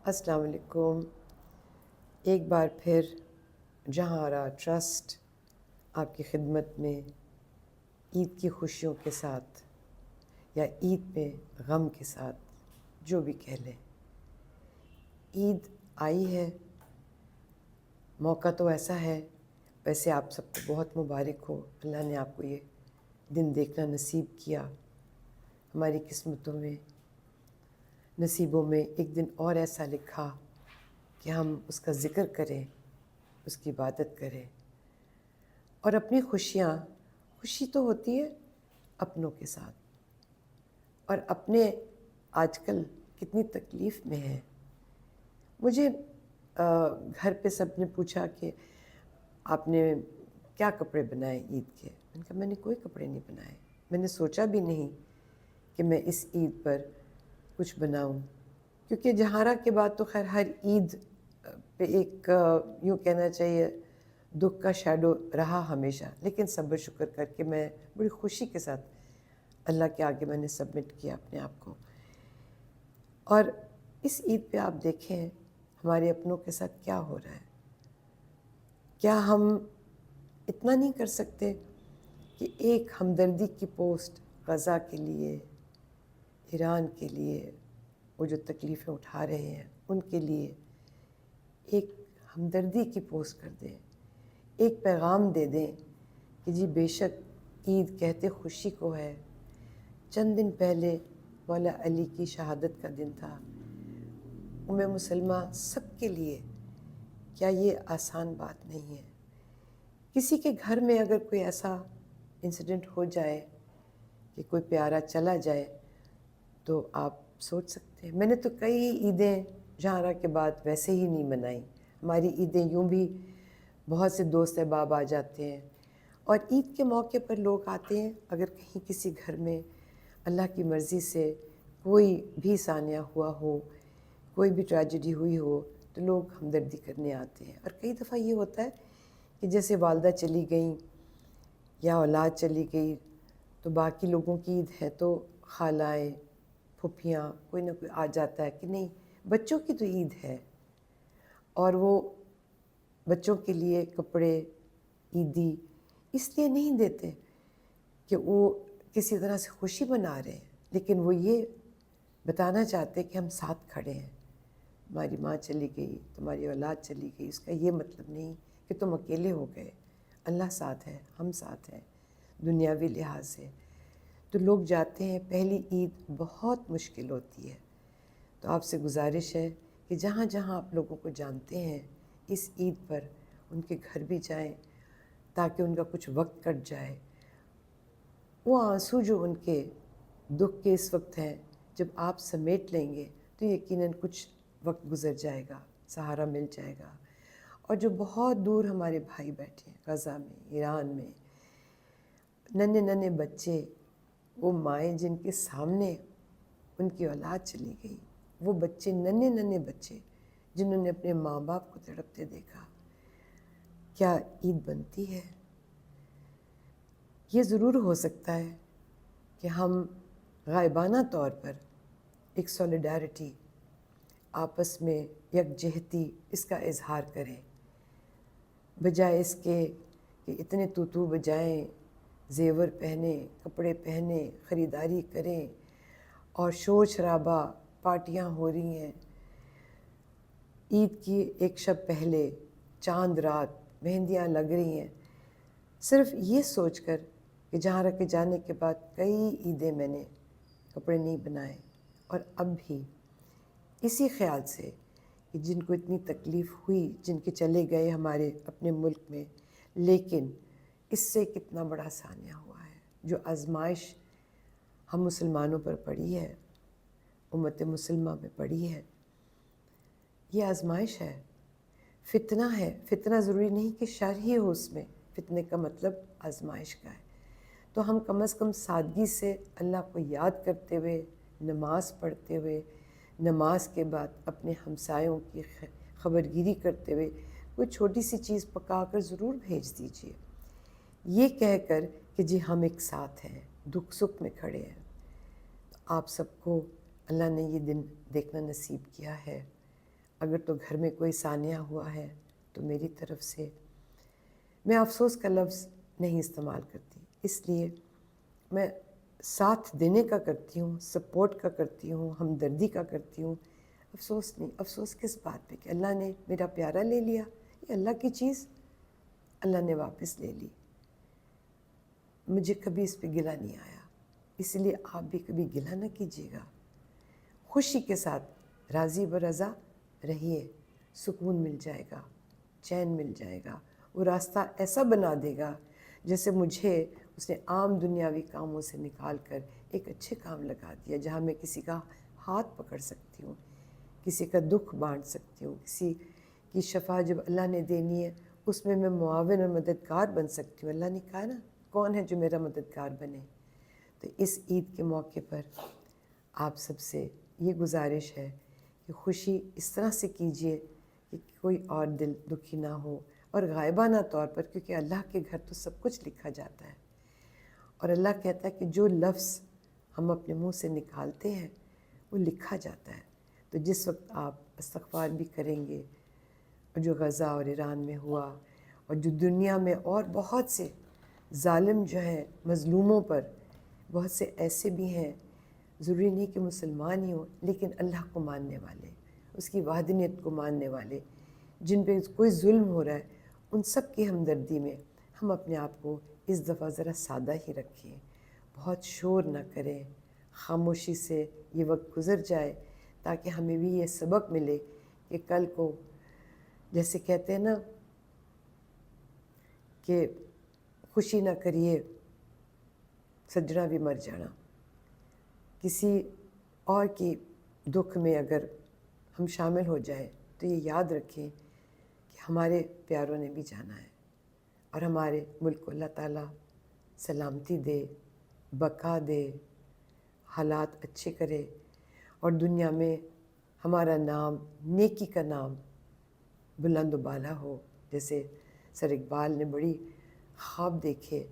السلام علیکم۔ ایک بار پھر جہاں ٹرسٹ آپ کی خدمت میں عید کی خوشیوں کے ساتھ یا عید میں غم کے ساتھ، جو بھی کہہ لیں۔ عید آئی ہے، موقع تو ایسا ہے، ویسے آپ سب کو بہت مبارک ہو، اللہ نے آپ کو یہ دن دیکھنا نصیب کیا۔ ہماری قسمتوں میں، نصیبوں میں ایک دن اور ایسا لکھا کہ ہم اس کا ذکر کریں، اس کی عبادت کریں، اور اپنی خوشی تو ہوتی ہے اپنوں کے ساتھ، اور اپنے آج کل کتنی تکلیف میں ہیں۔ مجھے گھر پہ سب نے پوچھا کہ آپ نے کیا کپڑے بنائے عید کے؟ میں نے کہا میں نے کوئی کپڑے نہیں بنائے، میں نے سوچا بھی نہیں کہ میں اس عید پر کچھ بناؤں، کیونکہ جہارہ کے بعد تو خیر ہر عید پہ ایک یوں کہنا چاہیے دکھ کا شیڈو رہا ہمیشہ، لیکن صبر شکر کر کے میں بڑی خوشی کے ساتھ اللہ کے آگے میں نے سبمٹ کیا اپنے آپ کو۔ اور اس عید پہ آپ دیکھیں ہمارے اپنوں کے ساتھ کیا ہو رہا ہے۔ کیا ہم اتنا نہیں کر سکتے کہ ایک ہمدردی کی پوسٹ غزہ کے لیے، ایران کے لیے، وہ جو تکلیفیں اٹھا رہے ہیں ان کے لیے ایک ہمدردی کی پوسٹ کر دیں، ایک پیغام دے دیں کہ جی بے شک عید کہتے خوشی کو ہے۔ چند دن پہلے مولا علی کی شہادت کا دن تھا، مسلمہ سب کے لیے۔ کیا یہ آسان بات نہیں ہے؟ کسی کے گھر میں اگر کوئی ایسا انسیڈنٹ ہو جائے کہ کوئی پیارا چلا جائے تو آپ سوچ سکتے ہیں۔ میں نے تو کئی عیدیں جہاں کے بعد ویسے ہی نہیں منائیں۔ ہماری عیدیں یوں بھی بہت سے دوست احباب آ جاتے ہیں، اور عید کے موقع پر لوگ آتے ہیں، اگر کہیں کسی گھر میں اللہ کی مرضی سے کوئی بھی سانیہ ہوا ہو، کوئی بھی ٹریجڈی ہوئی ہو، تو لوگ ہمدردی کرنے آتے ہیں۔ اور کئی دفعہ یہ ہوتا ہے کہ جیسے والدہ چلی گئیں یا اولاد چلی گئی تو باقی لوگوں کی عید ہے تو خالائیں، پھپھیاں، کوئی نہ کوئی آ جاتا ہے کہ نہیں بچوں کی تو عید ہے، اور وہ بچوں کے لیے کپڑے عیدی اس لیے نہیں دیتے کہ وہ کسی طرح سے خوشی منا رہے ہیں، لیکن وہ یہ بتانا چاہتے کہ ہم ساتھ کھڑے ہیں۔ تمہاری ماں چلی گئی، تمہاری اولاد چلی گئی، اس کا یہ مطلب نہیں کہ تم اکیلے ہو گئے، اللہ ساتھ ہے، ہم ساتھ ہیں دنیاوی لحاظ سے۔ تو لوگ جاتے ہیں، پہلی عید بہت مشکل ہوتی ہے، تو آپ سے گزارش ہے کہ جہاں جہاں آپ لوگوں کو جانتے ہیں اس عید پر ان کے گھر بھی جائیں تاکہ ان کا کچھ وقت کٹ جائے۔ وہ آنسو جو ان کے دکھ کے اس وقت ہیں، جب آپ سمیٹ لیں گے تو یقیناً کچھ وقت گزر جائے گا، سہارا مل جائے گا۔ اور جو بہت دور ہمارے بھائی بیٹھے ہیں غزہ میں، ایران میں، ننھے ننھے بچے، وہ مائیں جن کے سامنے ان کی اولاد چلی گئی، وہ بچے ننھے ننھے بچے جنہوں نے اپنے ماں باپ کو تڑپتے دیکھا، کیا عید بنتی ہے؟ یہ ضرور ہو سکتا ہے کہ ہم غائبانہ طور پر ایک سولیڈیرٹی، آپس میں یکجہتی، اس کا اظہار کریں، بجائے اس کے کہ اتنے تو بجائیں، زیور پہنیں، کپڑے پہنیں، خریداری کریں، اور شور شرابہ، پارٹیاں ہو رہی ہیں۔ عید کی ایک شب پہلے چاند رات مہندیاں لگ رہی ہیں، صرف یہ سوچ کر کہ جہاں کے جانے کے بعد کئی عیدیں میں نے کپڑے نہیں بنائے، اور اب بھی اسی خیال سے کہ جن کو اتنی تکلیف ہوئی، جن کے چلے گئے ہمارے اپنے ملک میں، لیکن اس سے کتنا بڑا سانیہ ہوا ہے، جو آزمائش ہم مسلمانوں پر پڑی ہے، امت مسلمہ میں پڑی ہے، یہ آزمائش ہے، فتنہ ہے۔ فتنہ ضروری نہیں کہ شر ہی ہو، اس میں فتنے کا مطلب آزمائش کا ہے۔ تو ہم کم از کم سادگی سے اللہ کو یاد کرتے ہوئے، نماز پڑھتے ہوئے، نماز کے بعد اپنے ہمسایوں کی خبرگیری کرتے ہوئے کوئی چھوٹی سی چیز پکا کر ضرور بھیج دیجیے، یہ کہہ کر کہ جی ہم ایک ساتھ ہیں، دکھ سکھ میں کھڑے ہیں۔ تو آپ سب کو اللہ نے یہ دن دیکھنا نصیب کیا ہے، اگر تو گھر میں کوئی سانحہ ہوا ہے تو میری طرف سے. میں افسوس کا لفظ نہیں استعمال کرتی، اس لیے میں ساتھ دینے کا کرتی ہوں، سپورٹ کا کرتی ہوں، ہمدردی کا کرتی ہوں. افسوس نہیں. افسوس کس بات پہ کہ اللہ نے میرا پیارا لے لیا، یہ اللہ کی چیز اللہ نے واپس لے لی. مجھے کبھی اس پہ گلہ نہیں آیا، اس لیے آپ بھی کبھی گلہ نہ کیجیے گا. خوشی کے ساتھ راضی برضا رہیے، سکون مل جائے گا، چین مل جائے گا. وہ راستہ ایسا بنا دے گا جیسے مجھے اس نے عام دنیاوی کاموں سے نکال کر ایک اچھے کام لگا دیا، جہاں میں کسی کا ہاتھ پکڑ سکتی ہوں، کسی کا دکھ بانٹ سکتی ہوں، کسی کی شفا جب اللہ نے دینی ہے اس میں معاون اور مددگار بن سکتی ہوں. اللہ نے کہا نا کون ہے جو میرا مددگار بنے. تو اس عید کے موقع پر آپ سب سے یہ گزارش ہے کہ خوشی اس طرح سے کیجیے کہ کوئی اور دل دکھی نہ ہو، اور غائبانہ طور پر، کیونکہ اللہ کے گھر تو سب کچھ لکھا جاتا ہے، اور اللہ کہتا ہے کہ جو لفظ ہم اپنے منہ سے نکالتے ہیں وہ لکھا جاتا ہے. تو جس وقت آپ استغفار بھی کریں گے، اور جو غزہ اور ایران میں ہوا، اور جو دنیا میں اور بہت سے ظالم جو ہیں مظلوموں پر، بہت سے ایسے بھی ہیں، ضروری نہیں کہ مسلمان ہی ہوں، لیکن اللہ کو ماننے والے، اس کی وحدانیت کو ماننے والے، جن پہ کوئی ظلم ہو رہا ہے، ان سب کی ہمدردی میں ہم اپنے آپ کو اس دفعہ ذرا سادہ ہی رکھیں، بہت شور نہ کریں، خاموشی سے یہ وقت گزر جائے، تاکہ ہمیں بھی یہ سبق ملے کہ کل کو، جیسے کہتے ہیں نا کہ خوشی نہ کریے سجنا بھی مر جانا. کسی اور کی دکھ میں اگر ہم شامل ہو جائیں تو یہ یاد رکھیں کہ ہمارے پیاروں نے بھی جانا ہے، اور ہمارے ملک کو اللہ تعالیٰ سلامتی دے، بقا دے، حالات اچھے کرے، اور دنیا میں ہمارا نام، نیکی کا نام بلند و بالا ہو. جیسے سر اقبال نے بڑی خواب دیکھے،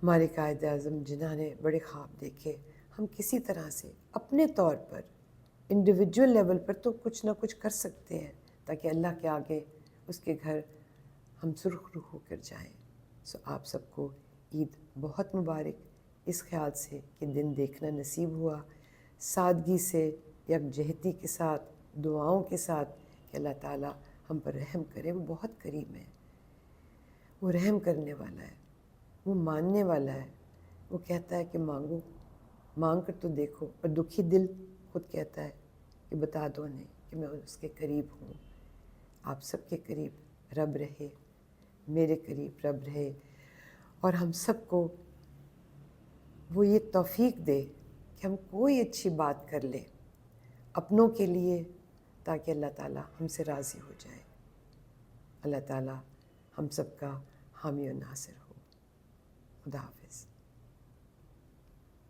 ہمارے قائد اعظم جنہوں نے بڑے خواب دیکھے. ہم کسی طرح سے اپنے طور پر انڈیویجول لیول پر تو کچھ نہ کچھ کر سکتے ہیں، تاکہ اللہ کے آگے اس کے گھر ہم سرخ روح ہو کر جائیں. آپ سب کو عید بہت مبارک، اس خیال سے کہ دن دیکھنا نصیب ہوا، سادگی سے، یکجہتی کے ساتھ، دعاؤں کے ساتھ، کہ اللہ تعالیٰ ہم پر رحم کرے. وہ بہت کریم ہے، وہ رحم کرنے والا ہے، وہ ماننے والا ہے. وہ کہتا ہے کہ مانگو، مانگ کر تو دیکھو. اور دکھی دل خود کہتا ہے کہ بتا دو انہیں کہ میں اس کے قریب ہوں. آپ سب کے قریب رب رہے، میرے قریب رب رہے، اور ہم سب کو وہ یہ توفیق دے کہ ہم کوئی اچھی بات کر لیں اپنوں کے لیے، تاکہ اللہ تعالیٰ ہم سے راضی ہو جائے. اللہ تعالیٰ ہم سب کا حامی و ناصر ہو. خدا حافظ.